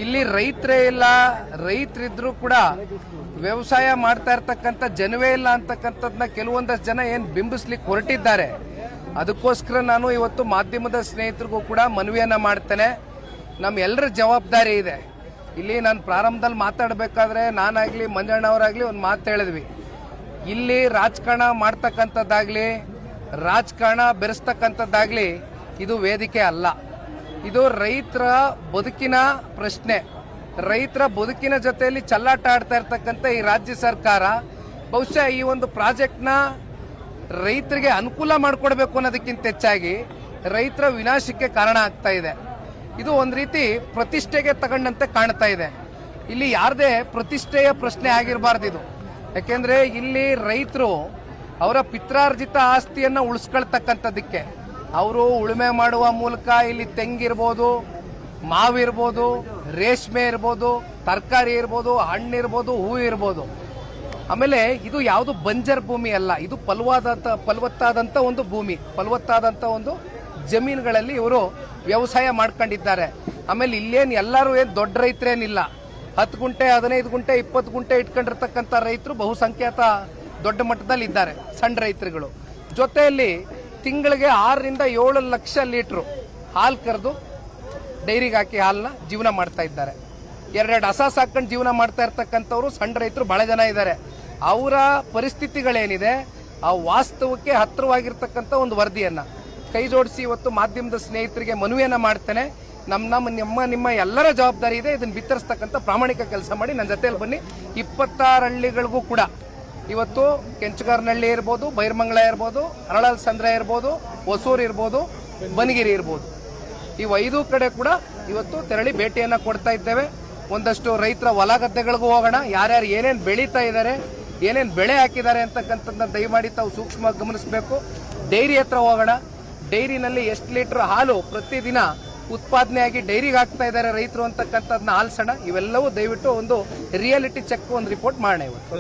ಇಲ್ಲಿ ರೈತರೇ ಇಲ್ಲ, ರೈತರಿದ್ರು ಕೂಡ ವ್ಯವಸಾಯ ಮಾಡ್ತಾ ಇರ್ತಕ್ಕಂಥ ಜನವೇ ಇಲ್ಲ ಅಂತಕ್ಕಂಥದ್ದನ್ನ ಕೆಲವೊಂದಷ್ಟು ಜನ ಏನ್ ಬಿಂಬಿಸ್ಲಿಕ್ಕೆ ಹೊರಟಿದ್ದಾರೆ. ಅದಕ್ಕೋಸ್ಕರ ನಾನು ಇವತ್ತು ಮಾಧ್ಯಮದ ಸ್ನೇಹಿತರಿಗೂ ಕೂಡ ಮನವಿಯನ್ನ ಮಾಡ್ತೇನೆ. ನಮ್ಮೆಲ್ಲರ ಜವಾಬ್ದಾರಿ ಇದೆ. ಇಲ್ಲಿ ನಾನು ಪ್ರಾರಂಭದಲ್ಲಿ ಮಾತಾಡಬೇಕಾದ್ರೆ ನಾನಾಗ್ಲಿ ಮಂಜಣ್ಣವರಾಗ್ಲಿ ಒಂದು ಮಾತು ಹೇಳಿದ್ವಿ, ಇಲ್ಲಿ ರಾಜಕಾರಣ ಮಾಡ್ತಕ್ಕಂಥದ್ದಾಗ್ಲಿ ರಾಜಕಾರಣ ಬೆರೆಸ್ತಕ್ಕಂಥದ್ದಾಗ್ಲಿ ಇದು ವೇದಿಕೆ ಅಲ್ಲ. ಇದು ರೈತರ ಬದುಕಿನ ಪ್ರಶ್ನೆ. ರೈತರ ಬದುಕಿನ ಜೊತೆಯಲ್ಲಿ ಚೆಲ್ಲಾಟ ಆಡ್ತಾ ಇರ್ತಕ್ಕಂಥ ಈ ರಾಜ್ಯ ಸರ್ಕಾರ ಬಹುಶಃ ಈ ಒಂದು ಪ್ರಾಜೆಕ್ಟ್ನ ರೈತರಿಗೆ ಅನುಕೂಲ ಮಾಡಿಕೊಡ್ಬೇಕು ಅನ್ನೋದಕ್ಕಿಂತ ಹೆಚ್ಚಾಗಿ ರೈತರ ವಿನಾಶಕ್ಕೆ ಕಾರಣ ಆಗ್ತಾ ಇದೆ. ಇದು ಒಂದು ರೀತಿ ಪ್ರತಿಷ್ಠೆಗೆ ತಗೊಂಡಂತೆ ಕಾಣ್ತಾ ಇದೆ. ಇಲ್ಲಿ ಯಾರದೇ ಪ್ರತಿಷ್ಠೆಯ ಪ್ರಶ್ನೆ ಆಗಿರಬಾರ್ದು ಇದು. ಯಾಕೆಂದ್ರೆ ಇಲ್ಲಿ ರೈತರು ಅವರ ಪಿತ್ರಾರ್ಜಿತ ಆಸ್ತಿಯನ್ನ ಉಳಿಸ್ಕೊಳ್ತಕ್ಕಂಥದ್ದಕ್ಕೆ ಅವರು ಉಳುಮೆ ಮಾಡುವ ಮೂಲಕ ಇಲ್ಲಿ ತೆಂಗಿರ್ಬೋದು, ಮಾವಿರ್ಬೋದು, ರೇಷ್ಮೆ ಇರ್ಬೋದು, ತರಕಾರಿ ಇರ್ಬೋದು, ಹಣ್ಣಿರ್ಬೋದು, ಹೂ ಇರ್ಬೋದು. ಆಮೇಲೆ ಇದು ಯಾವುದು ಬಂಜರ್ ಭೂಮಿ ಅಲ್ಲ, ಇದು ಫಲವತ್ತಾದಂತ ಒಂದು ಭೂಮಿ, ಫಲವತ್ತಾದಂತ ಒಂದು ಜಮೀನುಗಳಲ್ಲಿ ಇವರು ವ್ಯವಸಾಯ ಮಾಡ್ಕೊಂಡಿದ್ದಾರೆ. ಆಮೇಲೆ ಇಲ್ಲೇನು ಎಲ್ಲರೂ ಏನು ದೊಡ್ಡ ರೈತರೇನಿಲ್ಲ. 10 ಗುಂಟೆ 15 ಗುಂಟೆ 20 ಗುಂಟೆ ಇಟ್ಕೊಂಡಿರ್ತಕ್ಕಂಥ ರೈತರು ಬಹುಸಂಖ್ಯಾತ ದೊಡ್ಡ ಮಟ್ಟದಲ್ಲಿ ಇದ್ದಾರೆ, ಸಣ್ಣ ರೈತರುಗಳು. ಜೊತೆಯಲ್ಲಿ ತಿಂಗಳಿಗೆ 6 ರಿಂದ 7 ಲಕ್ಷ ಲೀಟರ್ ಹಾಲು ಕರೆದು ಡೈರಿಗೆ ಹಾಕಿ ಹಾಲನ್ನ ಜೀವನ ಮಾಡ್ತಾ ಇದ್ದಾರೆ. 2 ಹಸ ಸಾಕೊಂಡು ಜೀವನ ಮಾಡ್ತಾ ಇರ್ತಕ್ಕಂಥವ್ರು ಸಣ್ಣ ರೈತರು ಬಹಳ ಜನ ಇದ್ದಾರೆ. ಅವರ ಪರಿಸ್ಥಿತಿಗಳೇನಿದೆ ಆ ವಾಸ್ತವಕ್ಕೆ ಹತ್ತಿರವಾಗಿರ್ತಕ್ಕಂಥ ಒಂದು ವರದಿಯನ್ನ ಕೈ ಜೋಡಿಸಿ ಇವತ್ತು ಮಾಧ್ಯಮದ ಸ್ನೇಹಿತರಿಗೆ ಮನವಿಯನ್ನ ಮಾಡ್ತೇನೆ. ನಿಮ್ಮ ಎಲ್ಲರ ಜವಾಬ್ದಾರಿ ಇದೆ. ಇದನ್ನು ಬಿತ್ತರಿಸ್ತಕ್ಕಂಥ ಪ್ರಾಮಾಣಿಕ ಕೆಲಸ ಮಾಡಿ ನನ್ನ ಜೊತೆಯಲ್ಲಿ ಬನ್ನಿ. 26 ಹಳ್ಳಿಗಳಿಗೂ ಕೂಡ ಇವತ್ತು ಕೆಂಚಗಾರನಹಳ್ಳಿ ಇರ್ಬೋದು, ಬೈರ್ಮಂಗಲ ಇರ್ಬೋದು, ಅರಳಲ್ ಸಂದ್ರ ಇರ್ಬೋದು, ಹೊಸೂರು ಇರ್ಬೋದು, ಬನಗಿರಿ ಇರ್ಬೋದು, ಈ 5 ಕಡೆ ಕೂಡ ಇವತ್ತು ತೆರಳಿ ಭೇಟಿಯನ್ನ ಕೊಡ್ತಾ ಇದ್ದೇವೆ. ಒಂದಷ್ಟು ರೈತರ ಹೊಲ ಗದ್ದೆಗಳಿಗೂ ಹೋಗೋಣ. ಯಾರ್ಯಾರು ಏನೇನು ಬೆಳೀತಾ ಇದ್ದಾರೆ, ಏನೇನು ಬೆಳೆ ಹಾಕಿದ್ದಾರೆ ಅಂತಕ್ಕಂಥದ್ದನ್ನ ದಯಮಾಡಿ ತಾವು ಸೂಕ್ಷ್ಮವಾಗಿ ಗಮನಿಸಬೇಕು. ಡೈರಿ ಹತ್ರ ಹೋಗೋಣ. ಡೈರಿನಲ್ಲಿ ಎಷ್ಟು ಲೀಟರ್ ಹಾಲು ಪ್ರತಿದಿನ ಉತ್ಪಾದನೆಯಾಗಿ ಡೈರಿಗೆ ಹಾಕ್ತಾ ಇದ್ದಾರೆ ರೈತರು ಅಂತಕ್ಕಂಥದ್ದನ್ನ ಆಲಿಸೋಣ. ಇವೆಲ್ಲವೂ ದಯವಿಟ್ಟು ಒಂದು ರಿಯಾಲಿಟಿ ಚೆಕ್, ಒಂದು ರಿಪೋರ್ಟ್ ಮಾಡೋಣ ಇವತ್ತು.